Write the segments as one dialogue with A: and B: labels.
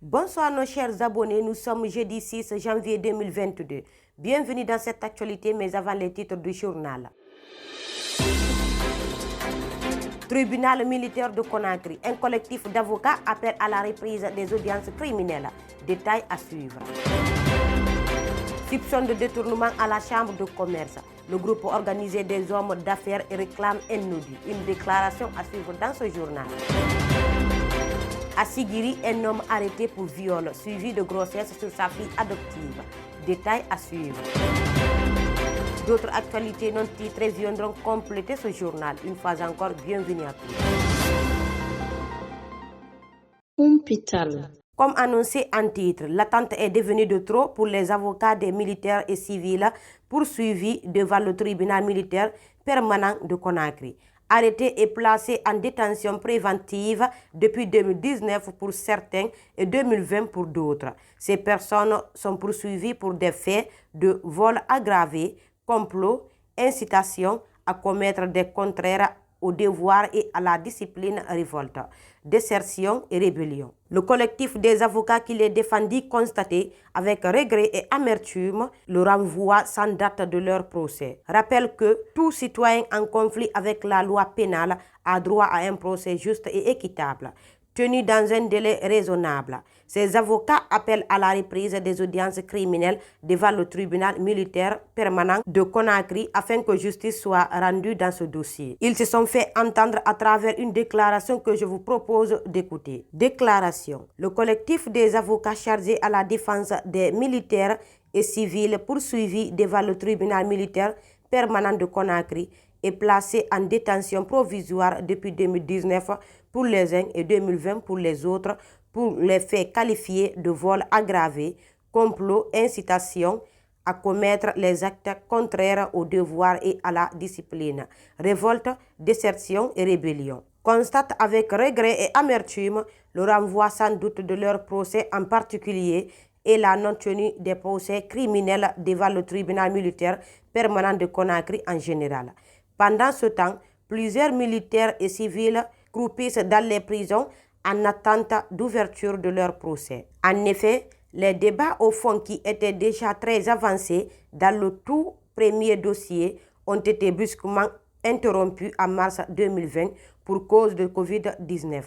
A: Bonsoir nos chers abonnés, nous sommes jeudi 6 janvier 2022. Bienvenue dans cette actualité, mais avant les titres du journal. Tribunal militaire de Conakry, un collectif d'avocats appelle à la reprise des audiences criminelles. Détails à suivre. Soupçon de détournement à la chambre de commerce. Le groupe organisé des hommes d'affaires réclame un audit. Une déclaration à suivre dans ce journal. À Sigiri, un homme arrêté pour viol, suivi de grossesse sur sa fille adoptive. Détails à suivre. D'autres actualités non titrées viendront compléter ce journal. Une fois encore, bienvenue à tous.
B: Hôpital.
A: Comme annoncé en titre, l'attente est devenue de trop pour les avocats des militaires et civils poursuivis devant le tribunal militaire permanent de Conakry. Arrêtés et placés en détention préventive depuis 2019 pour certains et 2020 pour d'autres. Ces personnes sont poursuivies pour des faits de vol aggravé, complot, incitation à commettre des contraires au devoir et à la discipline, révolte, désertion et rébellion. Le collectif des avocats qui les défendit constatait avec regret et amertume le renvoi sans date de leur procès. Rappelle que tout citoyen en conflit avec la loi pénale a droit à un procès juste et équitable, tenu dans un délai raisonnable. Ces avocats appellent à la reprise des audiences criminelles devant le tribunal militaire permanent de Conakry afin que justice soit rendue dans ce dossier. Ils se sont fait entendre à travers une déclaration que je vous propose d'écouter. Déclaration. Le collectif des avocats chargés à la défense des militaires et civils poursuivis devant le tribunal militaire permanent de Conakry est placé en détention provisoire depuis 2019 pour les uns et 2020 pour les autres pour les faits qualifiés de vol aggravé, complot, incitation à commettre les actes contraires au devoir et à la discipline, révolte, désertion et rébellion. Constate avec regret et amertume le renvoi sans doute de leur procès en particulier et la non-tenue des procès criminels devant le tribunal militaire permanent de Conakry en général. Pendant ce temps, plusieurs militaires et civils croupissent dans les prisons en attente d'ouverture de leur procès. En effet, les débats au fond qui étaient déjà très avancés dans le tout premier dossier ont été brusquement interrompus en mars 2020 pour cause de Covid-19.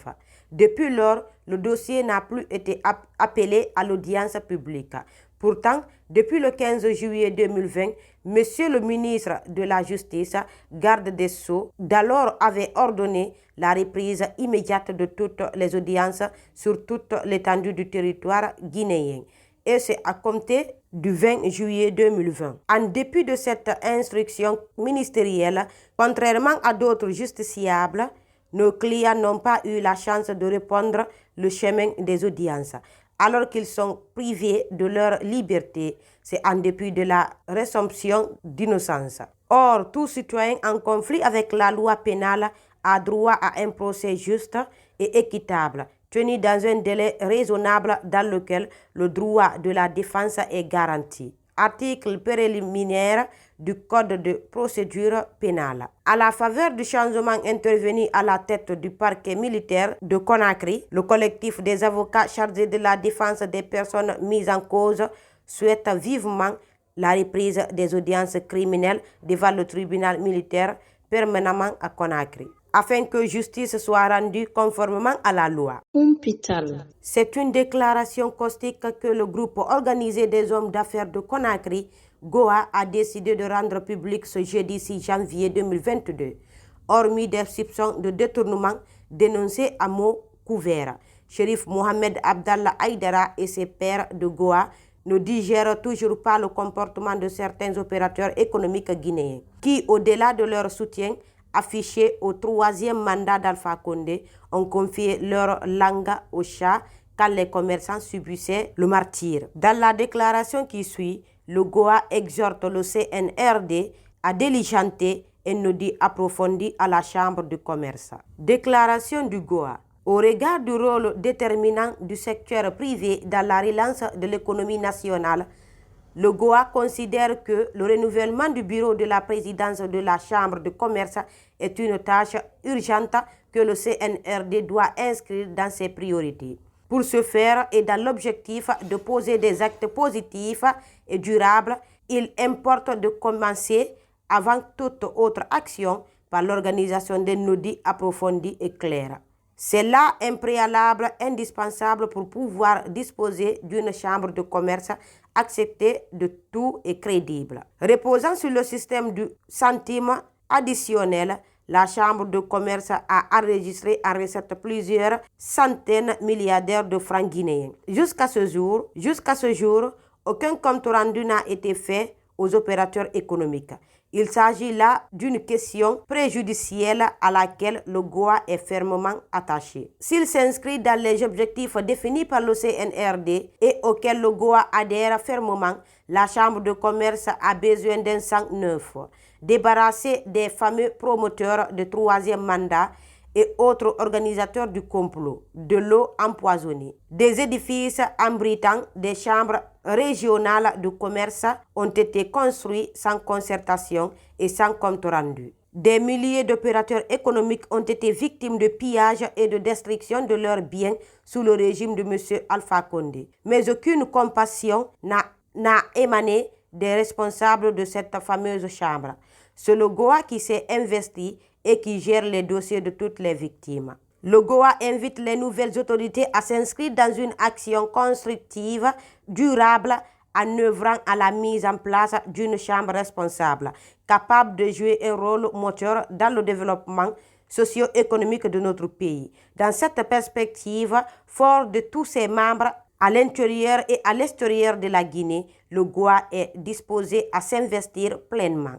A: Depuis lors, le dossier n'a plus été appelé à l'audience publique. Pourtant, depuis le 15 juillet 2020, Monsieur le ministre de la Justice, garde des Sceaux, d'alors avait ordonné la reprise immédiate de toutes les audiences sur toute l'étendue du territoire guinéen. Et c'est à compter du 20 juillet 2020. En dépit de cette instruction ministérielle, contrairement à d'autres justiciables, nos clients n'ont pas eu la chance de reprendre le chemin des audiences. Alors qu'ils sont privés de leur liberté, c'est en dépit de la résomption d'innocence. Or, tout citoyen en conflit avec la loi pénale a droit à un procès juste et équitable, tenu dans un délai raisonnable dans lequel le droit de la défense est garanti. Article préliminaire du Code de procédure pénale. À la faveur du changement intervenu à la tête du parquet militaire de Conakry, le collectif des avocats chargés de la défense des personnes mises en cause souhaite vivement la reprise des audiences criminelles devant le tribunal militaire permanemment à Conakry, afin que justice soit rendue conformément à la loi.
B: Hôpital.
A: C'est une déclaration caustique que le groupe organisé des hommes d'affaires de Conakry, GOA, a décidé de rendre public ce jeudi 6 janvier 2022, hormis des soupçons de détournement dénoncés à mots couverts. Chérif Mohamed Abdallah Aïdara et ses pairs de GOA ne digèrent toujours pas le comportement de certains opérateurs économiques guinéens, qui, au-delà de leur soutien affiché au troisième mandat d'Alpha Condé, ont confié leur langue au chat quand les commerçants subissaient le martyre. Dans la déclaration qui suit, le GOA exhorte le CNRD à diligenter un audit approfondi à la Chambre de commerce. Déclaration du GOA. Au regard du rôle déterminant du secteur privé dans la relance de l'économie nationale, le GOA considère que le renouvellement du bureau de la présidence de la Chambre de commerce est une tâche urgente que le CNRD doit inscrire dans ses priorités. Pour ce faire, et dans l'objectif de poser des actes positifs et durables, il importe de commencer, avant toute autre action, par l'organisation d'un audit approfondi et clair. C'est là un préalable indispensable pour pouvoir disposer d'une chambre de commerce acceptée de tout et crédible. Reposant sur le système du centime additionnel, la Chambre de commerce a enregistré en recette plusieurs centaines milliardaires de francs guinéens. Jusqu'à ce jour, aucun compte rendu n'a été fait aux opérateurs économiques. Il s'agit là d'une question préjudicielle à laquelle le GOA est fermement attaché. S'il s'inscrit dans les objectifs définis par le CNRD et auxquels le GOA adhère fermement, la Chambre de commerce a besoin d'un sang neuf, débarrassé des fameux promoteurs de troisième mandat et autres organisateurs du complot, de l'eau empoisonnée. Des édifices abritants des chambres régionales de commerce ont été construits sans concertation et sans compte rendu. Des milliers d'opérateurs économiques ont été victimes de pillages et de destruction de leurs biens sous le régime de M. Alpha Condé. Mais aucune compassion n'a émané des responsables de cette fameuse chambre. C'est le GOA qui s'est investi et qui gère les dossiers de toutes les victimes. Le GOA invite les nouvelles autorités à s'inscrire dans une action constructive, durable, en œuvrant à la mise en place d'une chambre responsable, capable de jouer un rôle moteur dans le développement socio-économique de notre pays. Dans cette perspective, fort de tous ses membres, à l'intérieur et à l'extérieur de la Guinée, le GOA est disposé à s'investir pleinement.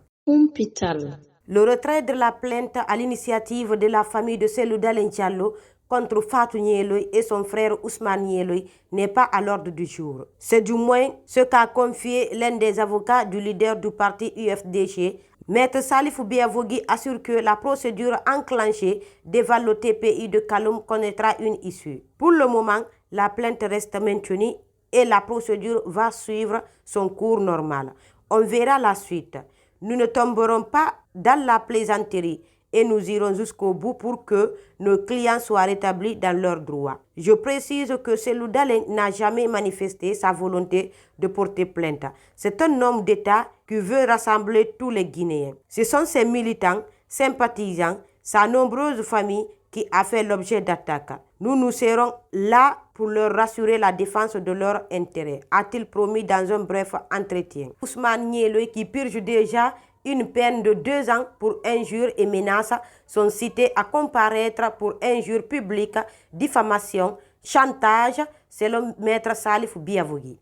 A: Le retrait de la plainte à l'initiative de la famille de Cellou Dalein Diallo contre Fatou Niéloy et son frère Ousmane Niéloy n'est pas à l'ordre du jour. C'est du moins ce qu'a confié l'un des avocats du leader du parti UFDG. Maître Salifou Biavogui assure que la procédure enclenchée devant le TPI de Kaloum connaîtra une issue. Pour le moment, la plainte reste maintenue et la procédure va suivre son cours normal. On verra la suite. Nous ne tomberons pas dans la plaisanterie et nous irons jusqu'au bout pour que nos clients soient rétablis dans leurs droits. Je précise que Cellou Dalein n'a jamais manifesté sa volonté de porter plainte. C'est un homme d'État qui veut rassembler tous les Guinéens. Ce sont ses militants, sympathisants, sa nombreuse famille qui a fait l'objet d'attaques. Nous serons là pour leur rassurer la défense de leurs intérêts, a-t-il promis dans un bref entretien. Ousmane Niéloy, qui purge déjà une peine de 2 ans pour injures et menaces, sont cités à comparaître pour injures publiques, diffamation, chantage, selon Maître Salifou Biavogui.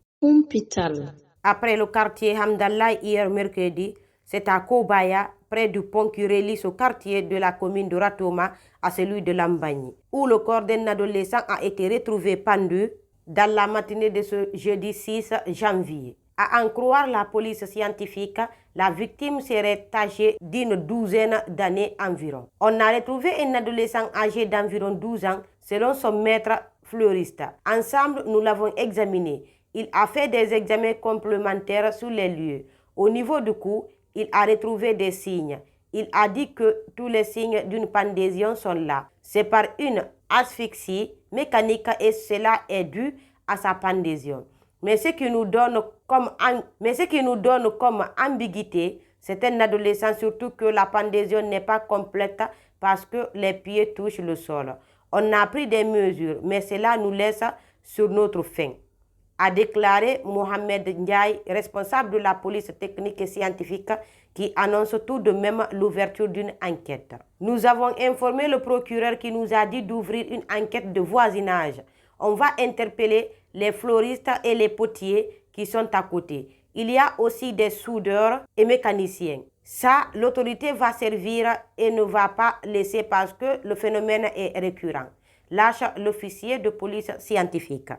A: Après le quartier Hamdallah hier mercredi, c'est à Kobaya, près du pont qui relie ce quartier de la commune de Ratoma à celui de Lambagni, où le corps d'un adolescent a été retrouvé pendu dans la matinée de ce jeudi 6 janvier. À en croire la police scientifique, la victime serait âgée d'une 12aine d'années environ. On a retrouvé un adolescent âgé d'environ 12 ans, selon son maître fleuriste. Ensemble, nous l'avons examiné. Il a fait des examens complémentaires sur les lieux. Au niveau du cou, il a retrouvé des signes. Il a dit que tous les signes d'une pandésion sont là. C'est par une asphyxie mécanique et cela est dû à sa pandésion. Mais ce qui nous donne comme ambiguïté, c'est un adolescent, surtout que la pandésion n'est pas complète parce que les pieds touchent le sol. On a pris des mesures, mais cela nous laisse sur notre faim, a déclaré Mohamed Ndiaye, responsable de la police technique et scientifique, qui annonce tout de même l'ouverture d'une enquête. Nous avons informé le procureur qui nous a dit d'ouvrir une enquête de voisinage. On va interpeller les fleuristes et les potiers qui sont à côté. Il y a aussi des soudeurs et mécaniciens. Ça, l'autorité va servir et ne va pas laisser parce que le phénomène est récurrent, lâche l'officier de police scientifique.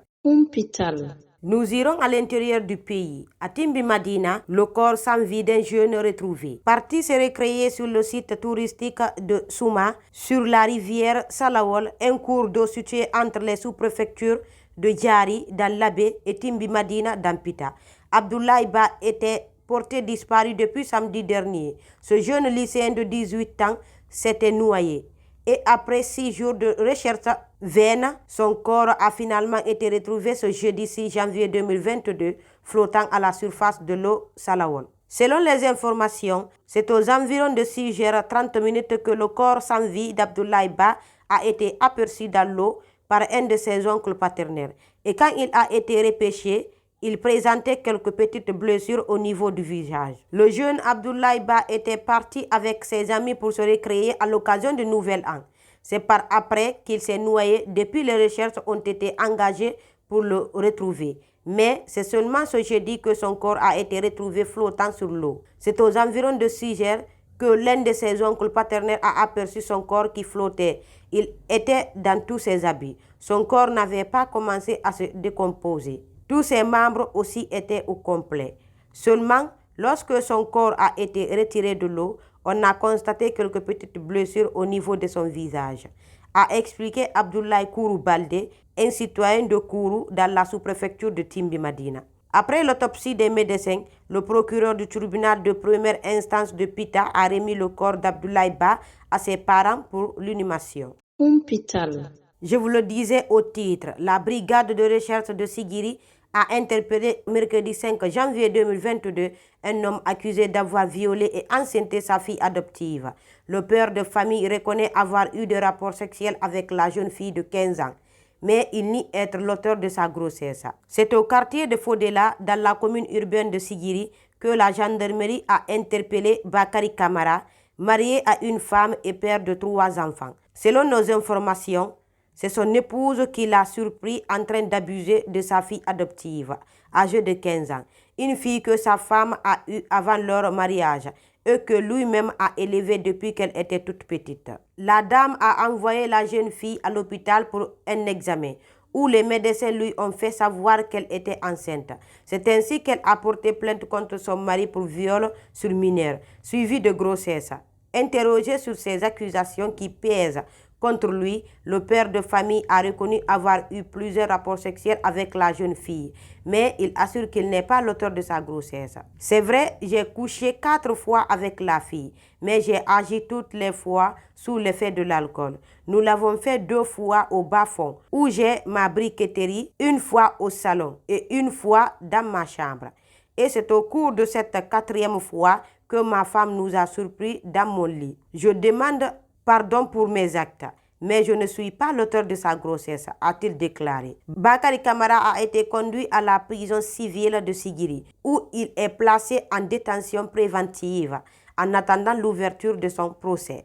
A: Nous irons à l'intérieur du pays. À Timbi Madina, le corps sans vie d'un jeune retrouvé. Parti se recréer sur le site touristique de Souma, sur la rivière Salawol, un cours d'eau situé entre les sous-préfectures de Djari dans l'Abbé et Timbi Madina dans Pita. Abdoulaye Ba était porté disparu depuis samedi dernier. Ce jeune lycéen de 18 ans s'était noyé Et après 6 jours de recherche vaine, son corps a finalement été retrouvé ce jeudi 6 janvier 2022, flottant à la surface de l'eau Salawan. Selon les informations, c'est aux environs de 6h30 que le corps sans vie d'Abdoulaye Ba a été aperçu dans l'eau par un de ses oncles paternels. Et quand il a été repêché, il présentait quelques petites blessures au niveau du visage. Le jeune Abdoulaye Ba était parti avec ses amis pour se récréer à l'occasion du Nouvel An. C'est par après qu'il s'est noyé. Depuis, les recherches ont été engagées pour le retrouver. Mais c'est seulement ce jeudi que son corps a été retrouvé flottant sur l'eau. C'est aux environs de 6h que l'un de ses oncles paternels a aperçu son corps qui flottait. Il était dans tous ses habits. Son corps n'avait pas commencé à se décomposer. Tous ses membres aussi étaient au complet. Seulement, lorsque son corps a été retiré de l'eau, on a constaté quelques petites blessures au niveau de son visage, a expliqué Abdoulaye Kourou Baldé, un citoyen de Kourou dans la sous-préfecture de Timbi Madina. Après l'autopsie des médecins, le procureur du tribunal de première instance de Pita a remis le corps d'Abdoulaye Ba à ses parents pour l'inhumation. Je vous le disais au titre, la brigade de recherche de Sigiri a interpellé mercredi 5 janvier 2022 un homme accusé d'avoir violé et enceinté sa fille adoptive. Le père de famille reconnaît avoir eu des rapports sexuels avec la jeune fille de 15 ans, mais il nie être l'auteur de sa grossesse. C'est au quartier de Fodela, dans la commune urbaine de Sigiri, que la gendarmerie a interpellé Bakari Kamara, marié à une femme et père de 3 enfants. Selon nos informations, c'est son épouse qui l'a surpris en train d'abuser de sa fille adoptive, âgée de 15 ans, une fille que sa femme a eue avant leur mariage et que lui-même a élevée depuis qu'elle était toute petite. La dame a envoyé la jeune fille à l'hôpital pour un examen, où les médecins lui ont fait savoir qu'elle était enceinte. C'est ainsi qu'elle a porté plainte contre son mari pour viol sur mineur, suivi de grossesse. Interrogé sur ces accusations qui pèsent contre lui, le père de famille a reconnu avoir eu plusieurs rapports sexuels avec la jeune fille, mais il assure qu'il n'est pas l'auteur de sa grossesse. C'est vrai, j'ai couché 4 fois avec la fille, mais j'ai agi toutes les fois sous l'effet de l'alcool. Nous l'avons fait 2 fois au bas-fond, où j'ai ma briqueterie, 1 fois au salon et 1 fois dans ma chambre. Et c'est au cours de cette 4e fois que ma femme nous a surpris dans mon lit. Je demande pardon pour mes actes, mais je ne suis pas l'auteur de sa grossesse, a-t-il déclaré. Bakari Kamara a été conduit à la prison civile de Sigiri, où il est placé en détention préventive en attendant l'ouverture de son procès.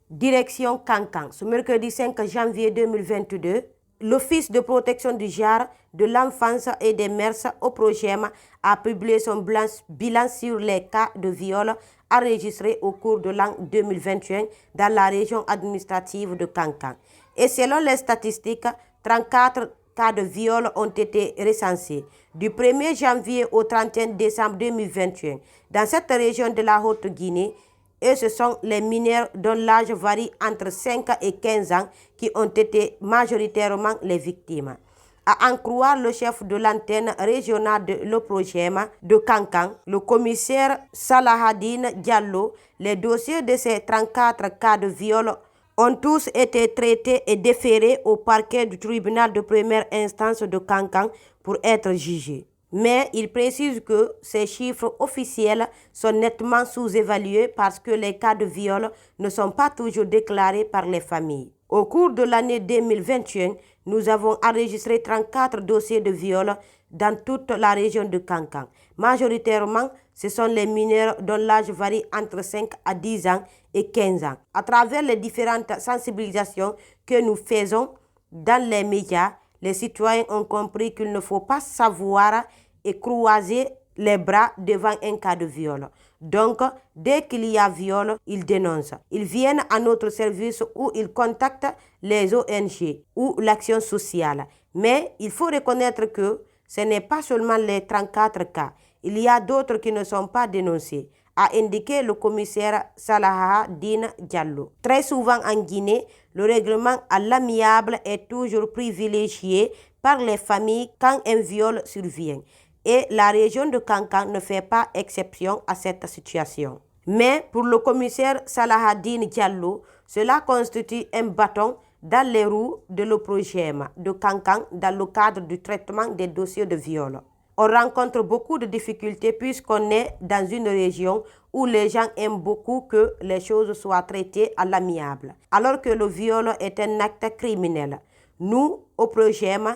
A: Direction Kankan. Ce mercredi 5 janvier 2022, l'Office de protection du genre, de l'enfance et des mœurs au Progem a publié son bilan sur les cas de viol enregistrés au cours de l'an 2021 dans la région administrative de Kankan. Et selon les statistiques, 34 cas de viol ont été recensés du 1er janvier au 31 décembre 2021 dans cette région de la Haute-Guinée. Et ce sont les mineurs dont l'âge varie entre 5 et 15 ans qui ont été majoritairement les victimes. À en croire le chef de l'antenne régionale de l'Oprogem de Kankan, le commissaire Salahadine Diallo, les dossiers de ces 34 cas de viol ont tous été traités et déférés au parquet du tribunal de première instance de Kankan pour être jugés. Mais il précise que ces chiffres officiels sont nettement sous-évalués parce que les cas de viol ne sont pas toujours déclarés par les familles. Au cours de l'année 2021, nous avons enregistré 34 dossiers de viol dans toute la région de Kankan. Majoritairement, ce sont les mineurs dont l'âge varie entre 5 à 10 ans et 15 ans. À travers les différentes sensibilisations que nous faisons dans les médias, les citoyens ont compris qu'il ne faut pas savoir et croiser les bras devant un cas de viol. Donc, dès qu'il y a viol, ils dénoncent. Ils viennent à notre service où ils contactent les ONG ou l'action sociale. Mais il faut reconnaître que ce n'est pas seulement les 34 cas. Il y a d'autres qui ne sont pas dénoncés, a indiqué le commissaire Salahadine Diallo. Très souvent en Guinée, le règlement à l'amiable est toujours privilégié par les familles quand un viol survient. Et la région de Kankan ne fait pas exception à cette situation. Mais pour le commissaire Salahadine Diallo, cela constitue un bâton dans les roues de l'OPROGEM de Kankan dans le cadre du traitement des dossiers de viol. On rencontre beaucoup de difficultés puisqu'on est dans une région où les gens aiment beaucoup que les choses soient traitées à l'amiable, alors que le viol est un acte criminel. Nous, au PROGEM,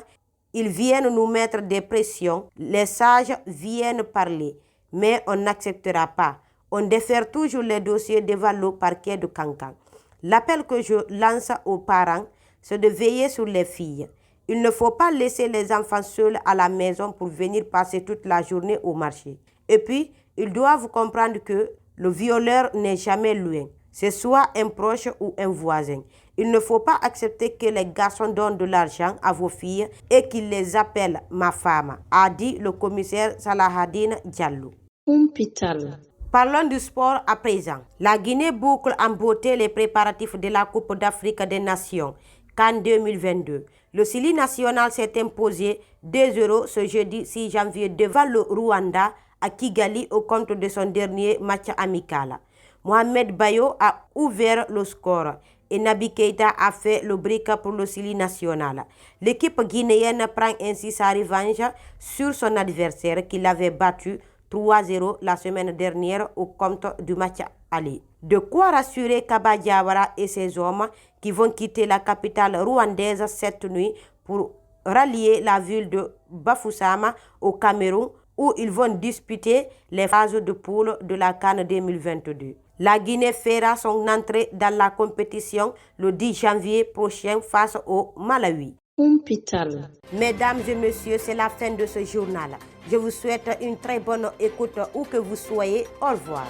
A: ils viennent nous mettre des pressions, les sages viennent parler, mais on n'acceptera pas. On défère toujours les dossiers devant le parquet de Kankan. L'appel que je lance aux parents, c'est de veiller sur les filles. Il ne faut pas laisser les enfants seuls à la maison pour venir passer toute la journée au marché. Et puis, ils doivent comprendre que le violeur n'est jamais loin. C'est soit un proche ou un voisin. Il ne faut pas accepter que les garçons donnent de l'argent à vos filles et qu'ils les appellent ma femme, a dit le commissaire Salahadine Diallo.
B: Hôpital.
A: Parlons du sport à présent. La Guinée boucle en beauté les préparatifs de la Coupe d'Afrique des Nations, CAN 2022. Le Sili national s'est imposé 2-0 ce jeudi 6 janvier devant le Rwanda à Kigali au compte de son dernier match amical. Mohamed Bayo a ouvert le score et Naby Keïta a fait le brick pour le Sili national. L'équipe guinéenne prend ainsi sa revanche sur son adversaire qui l'avait battu 3-0 la semaine dernière au compte du match aller. De quoi rassurer Kaba Diawara et ses hommes qui vont quitter la capitale rwandaise cette nuit pour rallier la ville de Bafoussam au Cameroun où ils vont disputer les phases de poule de la CAN 2022. La Guinée fera son entrée dans la compétition le 10 janvier prochain face au Malawi.
B: Hôpital.
A: Mesdames et messieurs, c'est la fin de ce journal. Je vous souhaite une très bonne écoute où que vous soyez. Au revoir.